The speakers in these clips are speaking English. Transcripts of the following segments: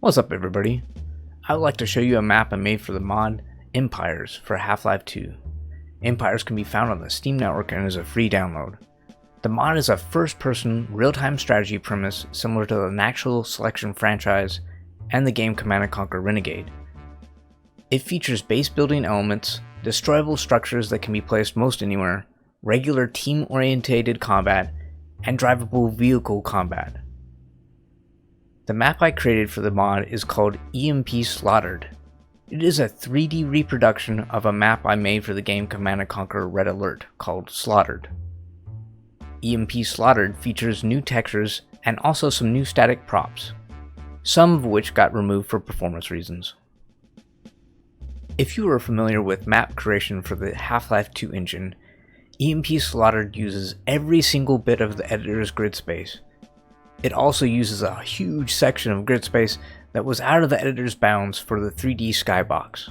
What's up, everybody? I would like to show you a map I made for the mod Empires for Half-Life 2. Empires can be found on the Steam network and is a free download. The mod is a first-person, real-time strategy premise similar to the Natural Selection franchise and the game Command & Conquer Renegade. It features base building elements, destroyable structures that can be placed most anywhere, regular team-orientated combat, and drivable vehicle combat. The map I created for the mod is called EMP Slaughtered. It is a 3D reproduction of a map I made for the game Command & Conquer Red Alert called Slaughtered. EMP Slaughtered features new textures and also some new static props, some of which got removed for performance reasons. If you are familiar with map creation for the Half-Life 2 engine, EMP Slaughtered uses every single bit of the editor's grid space. It also uses a huge section of grid space that was out of the editor's bounds for the 3D skybox.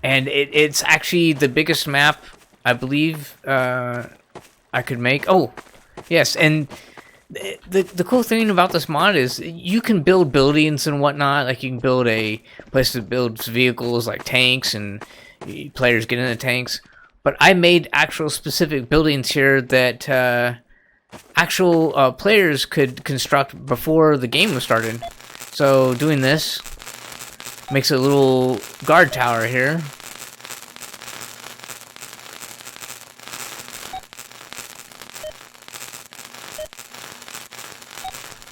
And it's actually the biggest map, I believe, I could make. Oh, yes, and the cool thing about this mod is you can build buildings and whatnot. Like, you can build a place that builds vehicles like tanks, and players get in the tanks. But I made actual specific buildings here that actual players could construct before the game was started. So doing this makes a little guard tower here.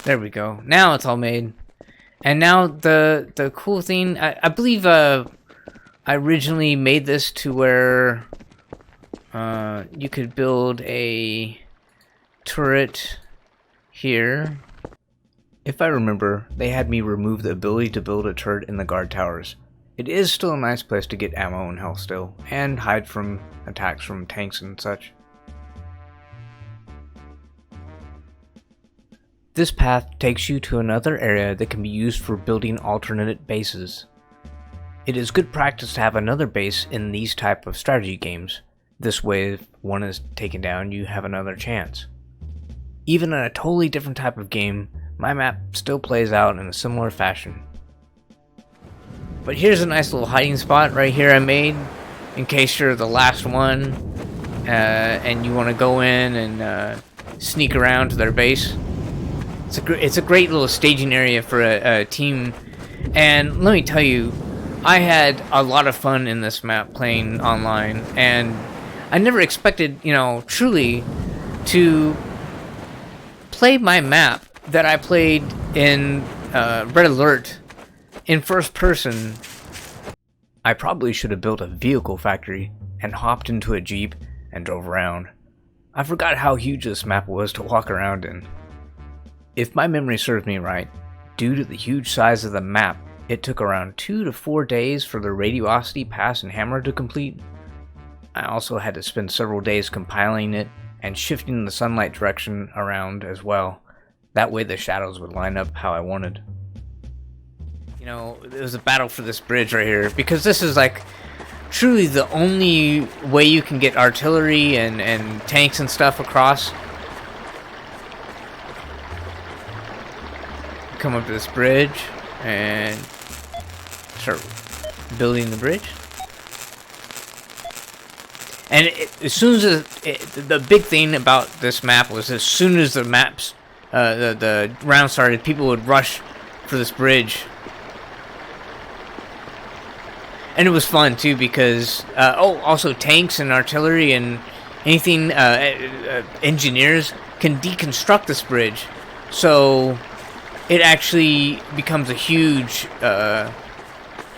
There we go. Now it's all made. And now the cool thing, I believe I originally made this to where you could build a turret here. If I remember, they had me remove the ability to build a turret in the guard towers. It is still a nice place to get ammo and health still, and hide from attacks from tanks and such. This path takes you to another area that can be used for building alternate bases. It is good practice to have another base in these type of strategy games. This way, if one is taken down, you have another chance. Even in a totally different type of game, my map still plays out in a similar fashion. But here's a nice little hiding spot right here I made, in case you're the last one, and you want to go in and sneak around to their base. It's a great little staging area for a team, and let me tell you, I had a lot of fun in this map playing online, and I never expected, truly to play my map that I played in Red Alert in first person. I probably should have built a vehicle factory and hopped into a Jeep and drove around. I forgot how huge this map was to walk around in. If my memory serves me right, due to the huge size of the map, it took around 2 to 4 days for the radiosity pass and hammer to complete. I also had to spend several days compiling it and shifting the sunlight direction around as well. That way the shadows would line up how I wanted. It was a battle for this bridge right here, because this is like truly the only way you can get artillery and tanks and stuff across. Come up to this bridge and start building the bridge. And as soon as the big thing about this map was, as soon as the round started, people would rush for this bridge. And it was fun too, because also tanks and artillery and anything, engineers can deconstruct this bridge, so it actually becomes a huge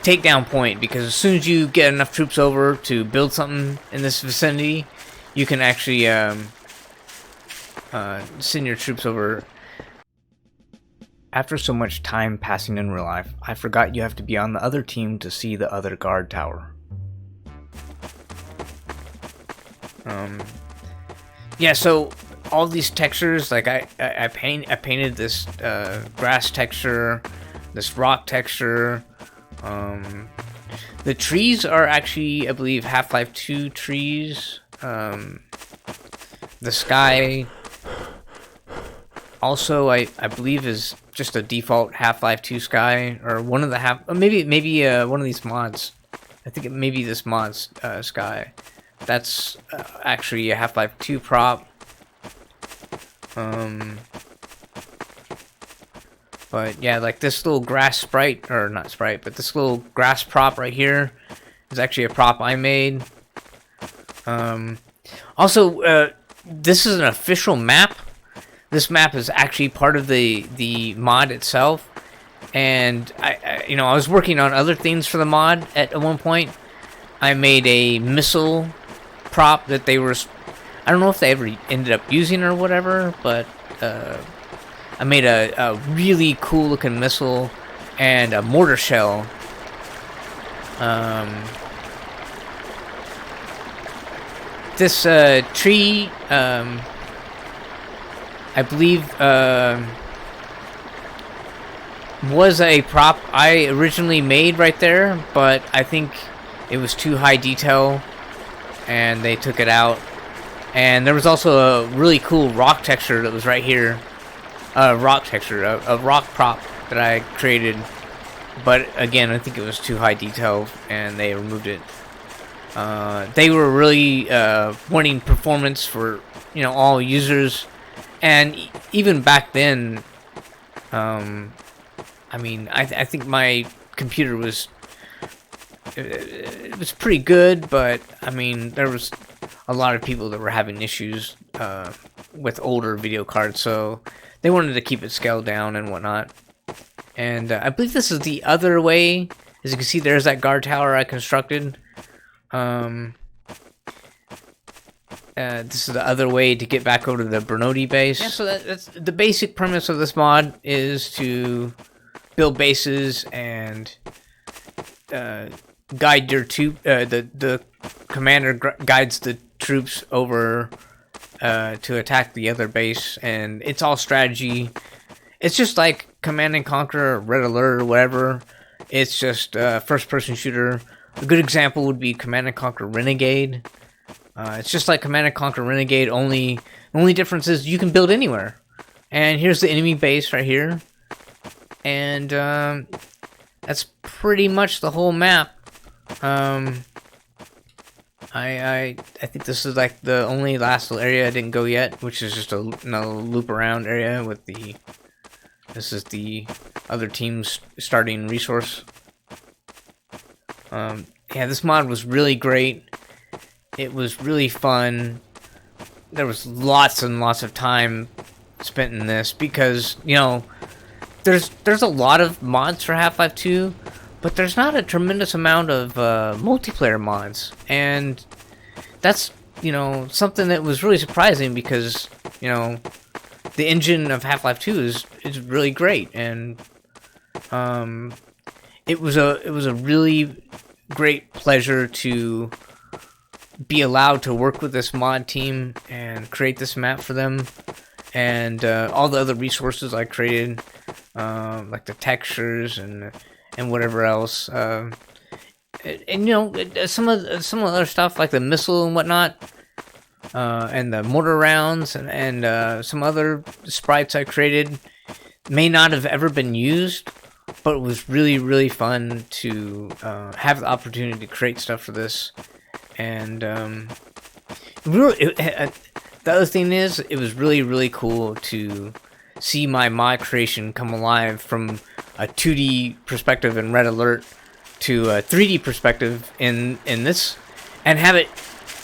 takedown point, because as soon as you get enough troops over to build something in this vicinity, you can actually send your troops over. After so much time passing in real life, I forgot you have to be on the other team to see the other guard tower. Yeah, so all these textures, like I painted this grass texture, this rock texture. The trees are actually, I believe, Half-Life 2 trees. The sky also I believe is just a default Half-Life 2 sky, or one of the maybe one of these mods. I think it may be this mod's sky. That's actually a Half-Life 2 prop. But yeah, like this little grass sprite, or not sprite, but this little grass prop right here is actually a prop I made. Also, this is an official map. This map is actually part of the mod itself, and I was working on other things for the mod at one point. I made a missile prop that they were, I don't know if they ever ended up using or whatever, but I made a really cool looking missile and a mortar shell. This tree, I believe, was a prop I originally made right there, but I think it was too high detail and they took it out. And there was also a really cool rock texture that was right here. A rock prop that I created, but again, I think it was too high detail and they removed it. They were really wanting performance for all users, and even back then, I mean, I think my computer was it was pretty good, but I mean there was a lot of people that were having issues with older video cards, so they wanted to keep it scaled down and whatnot. And I believe this is the other way. As you can see, there's that guard tower I constructed. This is the other way to get back over to the Bernodi base. Yeah, so that's the basic premise of this mod, is to build bases and guide your the commander guides the troops over to attack the other base, and it's all strategy. It's just like Command and Conquer or Red Alert or whatever. It's just a first-person shooter. A good example would be Command and Conquer Renegade. It's just like Command and Conquer Renegade, only difference is you can build anywhere. And here's the enemy base right here. And that's pretty much the whole map. I think this is like the only last little area I didn't go yet, which is just another loop around area with the. This is the other team's starting resource. Yeah, this mod was really great. It was really fun. There was lots and lots of time spent in this because, there's a lot of mods for Half-Life 2, but there's not a tremendous amount of multiplayer mods. And that's, something that was really surprising because, the engine of Half-Life 2 is really great, and it was a really great pleasure to be allowed to work with this mod team and create this map for them, and all the other resources I created, like the textures and whatever else, and some of the other stuff like the missile and whatnot. And the mortar rounds and some other sprites I created may not have ever been used, but it was really, really fun to have the opportunity to create stuff for this. And the other thing is, it was really, really cool to see my mod creation come alive from a 2D perspective in Red Alert to a 3D perspective in this, and have it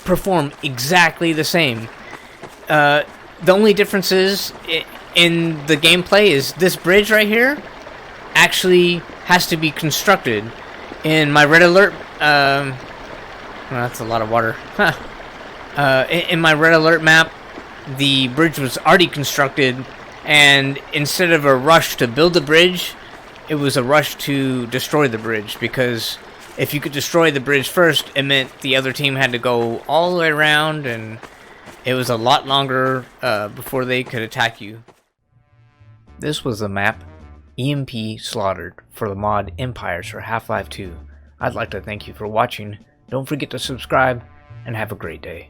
perform exactly the same. The only difference is in the gameplay is this bridge right here actually has to be constructed. In my Red Alert, well, that's a lot of water. In my Red Alert map, the bridge was already constructed, and instead of a rush to build the bridge, it was a rush to destroy the bridge, because if you could destroy the bridge first, it meant the other team had to go all the way around, and it was a lot longer before they could attack you. This was the map EMP Slaughtered for the mod Empires for Half-Life 2. I'd like to thank you for watching. Don't forget to subscribe, and have a great day.